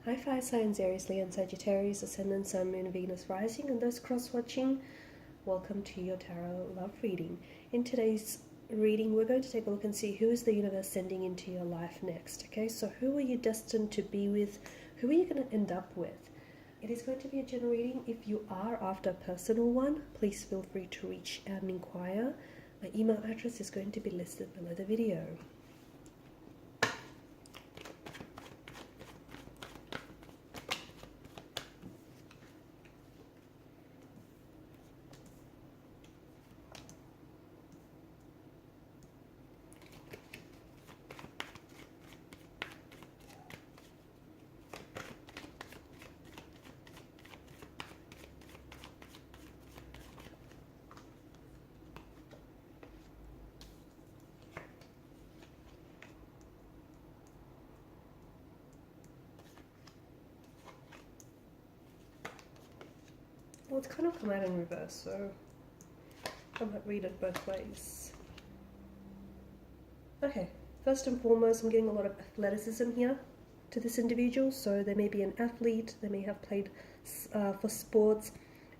Hi, fire signs, Aries, Leo, and Sagittarius, Ascendant, Sun, Moon, Venus, Rising, and those cross-watching, welcome to your tarot love reading. In today's reading, we're going to take a look and see who is the universe sending into your life next, okay? So who are you destined to be with? Who are you going to end up with? It is going to be a general reading. If you are after a personal one, please feel free to reach out and inquire. My email address is going to be listed below the video. Well, it's kind of come out in reverse, so I might read it both ways. Okay, first and foremost, I'm getting a lot of athleticism here to this individual. So they may be an athlete, they may have played for sports.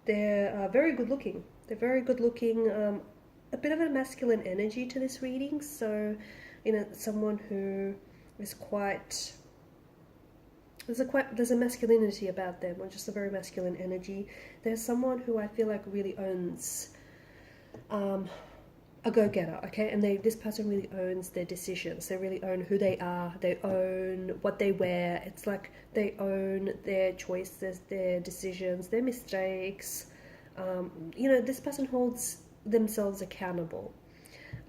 They're very good looking. They're very good looking. A bit of a masculine energy to this reading. So, someone who is quite... There's a masculinity about them, or just a very masculine energy. There's someone who I feel like really owns a go-getter, okay? And this person really owns their decisions. They really own who they are. They own what they wear. It's like they own their choices, their decisions, their mistakes. This person holds themselves accountable.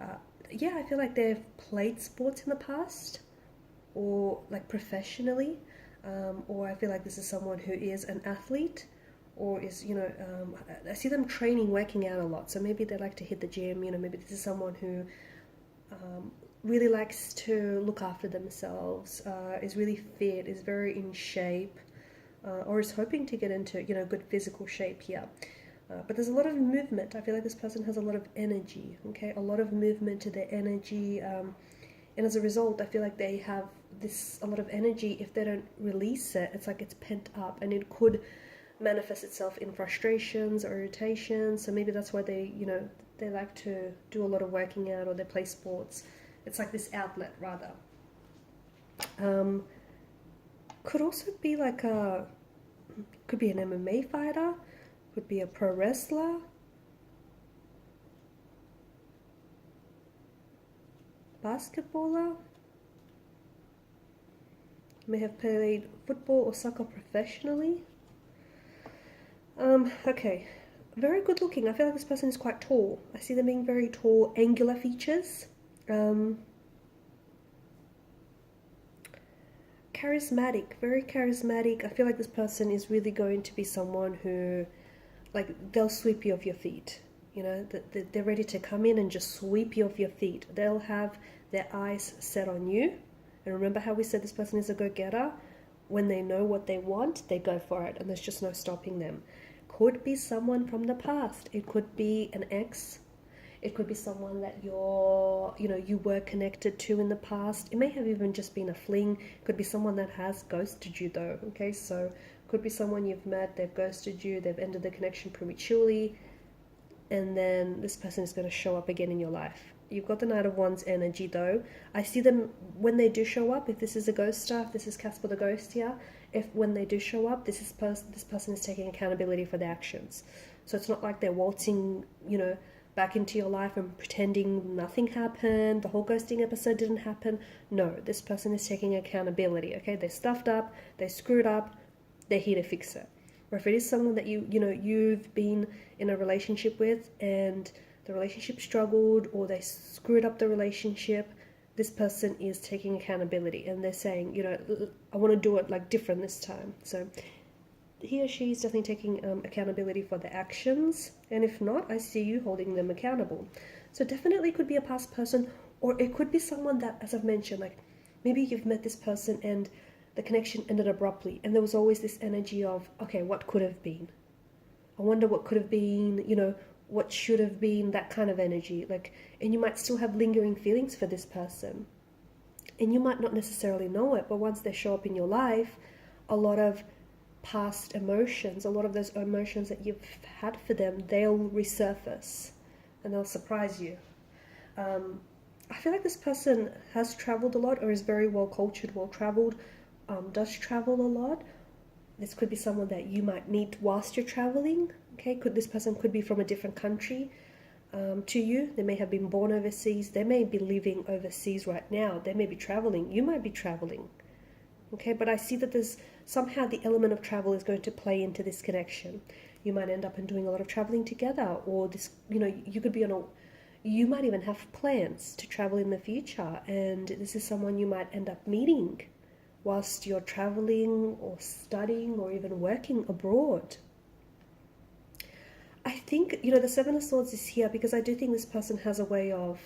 I feel like they've played sports in the past, or like professionally. Or I feel like this is someone who is an athlete, or is, I see them training, working out a lot. So maybe they like to hit the gym, maybe this is someone who really likes to look after themselves, is really fit, is very in shape, or is hoping to get into, good physical shape here. But there's a lot of movement. I feel like this person has a lot of energy, okay? A lot of movement to their energy. And as a result, I feel like they have a lot of energy. If they don't release it, it's like it's pent up, and it could manifest itself in frustrations or irritations. So maybe that's why they like to do a lot of working out, or they play sports. It's like this outlet, rather. Could also be like could be an MMA fighter, could be a pro wrestler, basketballer, may have played football or soccer professionally. Okay, very good looking. I feel like this person is quite tall. I see them being very tall, angular features. Charismatic, very charismatic. I feel like this person is really going to be someone who, like, they'll sweep you off your feet. They're ready to come in and just sweep you off your feet. They'll have their eyes set on you. And remember how we said this person is a go-getter? When they know what they want, they go for it, and there's just no stopping them. Could be someone from the past. It could be an ex. It could be someone that you were connected to in the past. It may have even just been a fling. It could be someone that has ghosted you, though. Okay, so could be someone you've met, they've ghosted you, they've ended the connection prematurely, and then this person is going to show up again in your life. You've got the Knight of Wands energy, though. I see them when they do show up. If this is a ghost star, if this is Casper the Ghost here, when they do show up, this person is taking accountability for their actions. So it's not like they're waltzing, back into your life and pretending nothing happened, the whole ghosting episode didn't happen. No, this person is taking accountability, okay? They stuffed up, they screwed up, they're here to fix it. Or if it is someone that you've been in a relationship with and the relationship struggled, or they screwed up the relationship, this person is taking accountability, and they're saying, I want to do it like different this time. So he or she is definitely taking accountability for their actions, and if not, I see you holding them accountable. So definitely could be a past person, or it could be someone that, as I've mentioned, like maybe you've met this person and the connection ended abruptly, and there was always this energy of, okay, what could have been? I wonder what could have been, what should have been, that kind of energy. And you might still have lingering feelings for this person, and you might not necessarily know it, but once they show up in your life, a lot of past emotions, a lot of those emotions that you've had for them, they'll resurface and they'll surprise you. I feel like this person has traveled a lot or is very well cultured, well traveled, does travel a lot. This could be someone that you might meet whilst you're traveling. Okay, this person could be from a different country to you. They may have been born overseas. They may be living overseas right now. They may be traveling. You might be traveling. Okay, but I see that there's somehow the element of travel is going to play into this connection. You might end up in doing a lot of traveling together, or this, you could be you might even have plans to travel in the future, and this is someone you might end up meeting whilst you're traveling or studying or even working abroad. I think, the Seven of Swords is here because I do think this person has a way of,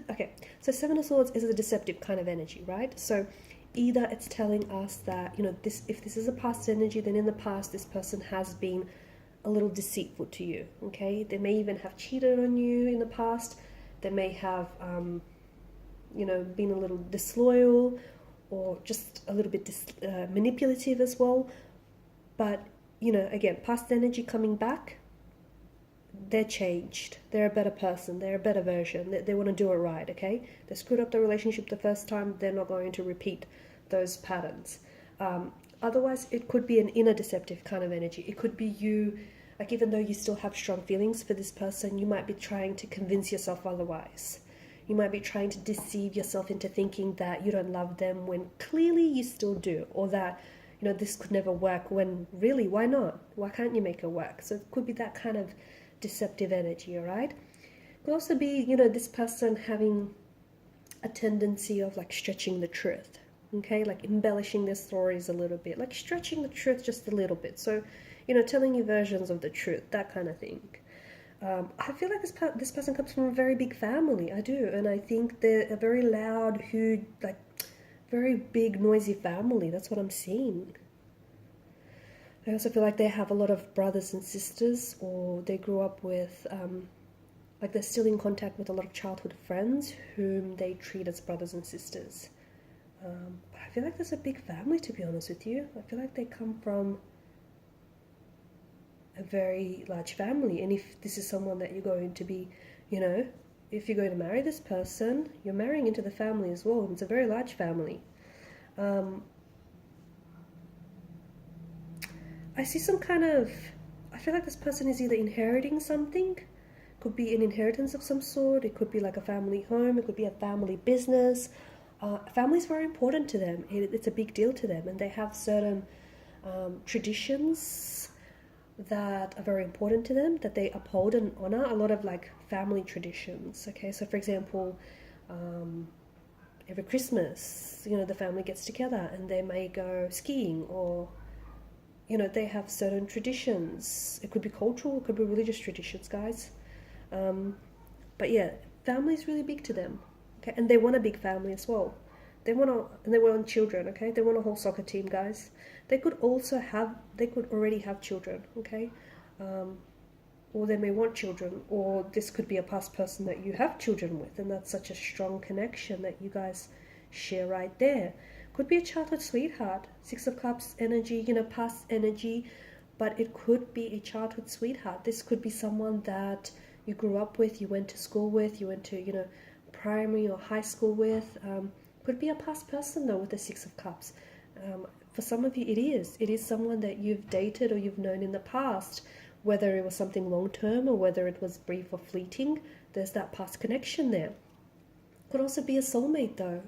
okay, so Seven of Swords is a deceptive kind of energy, right? So either it's telling us that, if this is a past energy, then in the past this person has been a little deceitful to you, okay? They may even have cheated on you in the past. They may have, been a little disloyal or just a little bit manipulative as well. But, again, past energy coming back, they're changed. They're a better person. They're a better version. They want to do it right, okay? They screwed up the relationship the first time. They're not going to repeat those patterns. Otherwise, it could be an inner deceptive kind of energy. It could be you, like even though you still have strong feelings for this person, you might be trying to convince yourself otherwise. You might be trying to deceive yourself into thinking that you don't love them when clearly you still do, or that, this could never work when really, why not? Why can't you make it work? So it could be that kind of deceptive energy, all right? It could also be, this person having a tendency of like stretching the truth, okay? Like embellishing their stories a little bit, like stretching the truth just a little bit. So, telling you versions of the truth, that kind of thing. I feel like this person comes from a very big family. I do. And I think they're a very loud, huge, like very big, noisy family. That's what I'm seeing. I also feel like they have a lot of brothers and sisters, or they grew up with, like they're still in contact with a lot of childhood friends whom they treat as brothers and sisters. But I feel like there's a big family, to be honest with you. I feel like they come from a very large family, and if this is someone that you're going to be, if you're going to marry this person, you're marrying into the family as well, and it's a very large family. I see some kind of, I feel like this person is either inheriting something. Could be an inheritance of some sort. It could be like a family home. It could be a family business. Family is very important to them. It's a big deal to them, and they have certain traditions that are very important to them, that they uphold and honor. A lot of like family traditions, okay? So for example, every Christmas, the family gets together and they may go skiing, or they have certain traditions. It could be cultural, it could be religious traditions, guys. But yeah, family is really big to them, okay? And they want a big family as well. They want children, okay? They want a whole soccer team, guys. They could already have children, okay? Or they may want children, or this could be a past person that you have children with, and that's such a strong connection that you guys share right there. Could be a childhood sweetheart, Six of Cups energy, past energy, but it could be a childhood sweetheart. This could be someone that you grew up with, you went to school with, you went to, primary or high school with. Could be a past person though with the Six of Cups. For some of you it is. It is someone that you've dated or you've known in the past, whether it was something long-term or whether it was brief or fleeting. There's that past connection there. Could also be a soulmate though,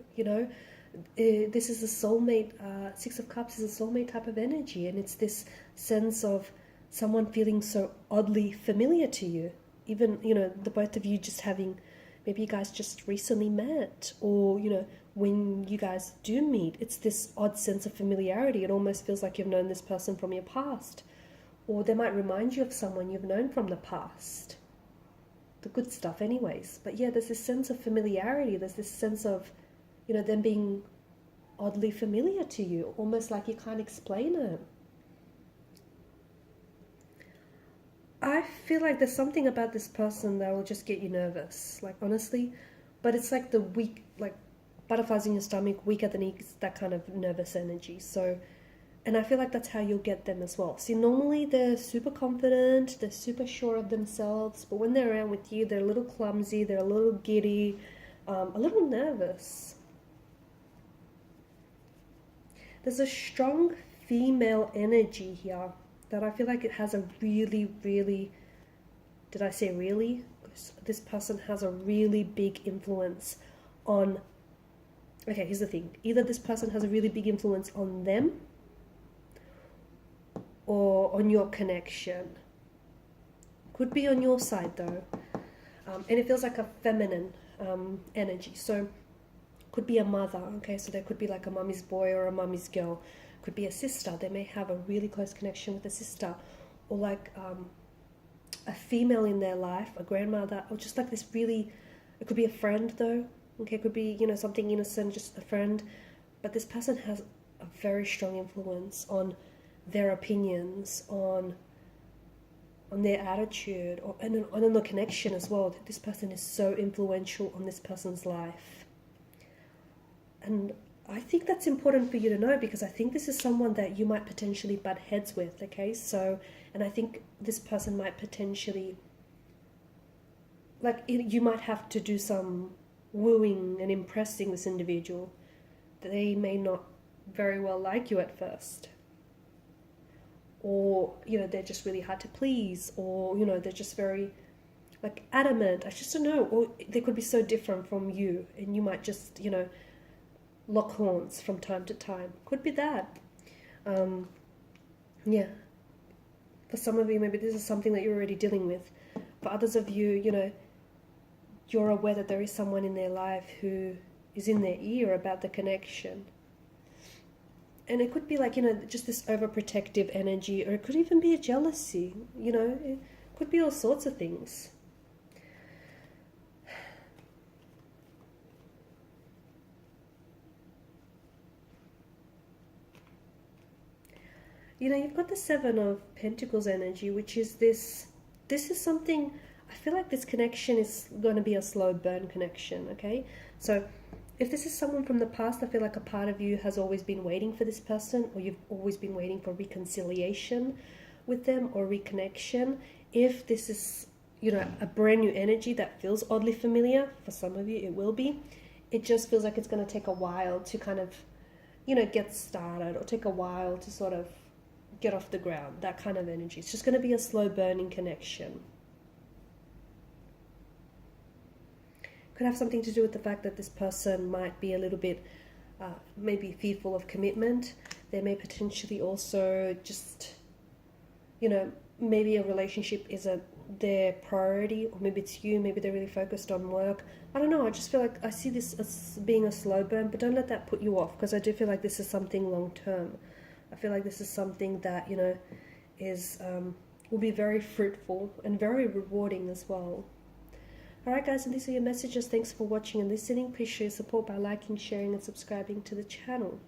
this is a soulmate. Six of Cups is a soulmate type of energy, and it's this sense of someone feeling so oddly familiar to you. Even, the both of you just having, maybe you guys just recently met, or, when you guys do meet, it's this odd sense of familiarity. It almost feels like you've known this person from your past, or they might remind you of someone you've known from the past. The good stuff anyways. But yeah, there's this sense of familiarity. There's this sense of, them being oddly familiar to you, almost like you can't explain it. I feel like there's something about this person that will just get you nervous, like honestly, but it's like the weak, like butterflies in your stomach, weak at the knees, that kind of nervous energy. So, and I feel like that's how you'll get them as well. See, normally they're super confident, they're super sure of themselves, but when they're around with you, they're a little clumsy, they're a little giddy, a little nervous. There's a strong female energy here that I feel like it has a really, really, did I say really? This person has a really big influence on, okay, here's the thing. Either this person has a really big influence on them or on your connection. Could be on your side though. And it feels like a feminine energy. So could be a mother, okay? So there could be like a mummy's boy or a mummy's girl. Could be a sister. They may have a really close connection with a sister. Or like a female in their life, a grandmother, or just like this really, it could be a friend though. Okay, it could be, you know, something innocent, just a friend. But this person has a very strong influence on their opinions, on their attitude, and on the connection as well. This person is so influential on this person's life. And I think that's important for you to know, because I think this is someone that you might potentially butt heads with, okay? So, and I think this person might potentially, like, you might have to do some wooing and impressing this individual. They may not very well like you at first. Or, you know, they're just really hard to please, or, you know, they're just very, like, adamant. I just don't know. Or they could be so different from you, and you might just, you know, lock horns from time to time. Could be that. Yeah. For some of you, maybe this is something that you're already dealing with. For others of you, you know, you're aware that there is someone in their life who is in their ear about the connection. And it could be like, you know, just this overprotective energy, or it could even be a jealousy, you know, it could be all sorts of things. You know, you've got the Seven of Pentacles energy, which is this is something, I feel like this connection is going to be a slow burn connection, okay? So if this is someone from the past, I feel like a part of you has always been waiting for this person, or you've always been waiting for reconciliation with them or reconnection. If this is, you know, a brand new energy that feels oddly familiar, for some of you it will be, it just feels like it's going to take a while to kind of, you know, get started, or take a while to sort of get off the ground, that kind of energy. It's just going to be a slow burning connection. Could have something to do with the fact that this person might be a little bit maybe fearful of commitment. They may potentially also just, you know, maybe a relationship isn't their priority, or maybe it's you, maybe they're really focused on work. I don't know, I just feel like I see this as being a slow burn, but don't let that put you off, because I do feel like this is something long term. I feel like this is something that, you know, is will be very fruitful and very rewarding as well. Alright guys, and these are your messages. Thanks for watching and listening. Please show your support by liking, sharing and subscribing to the channel.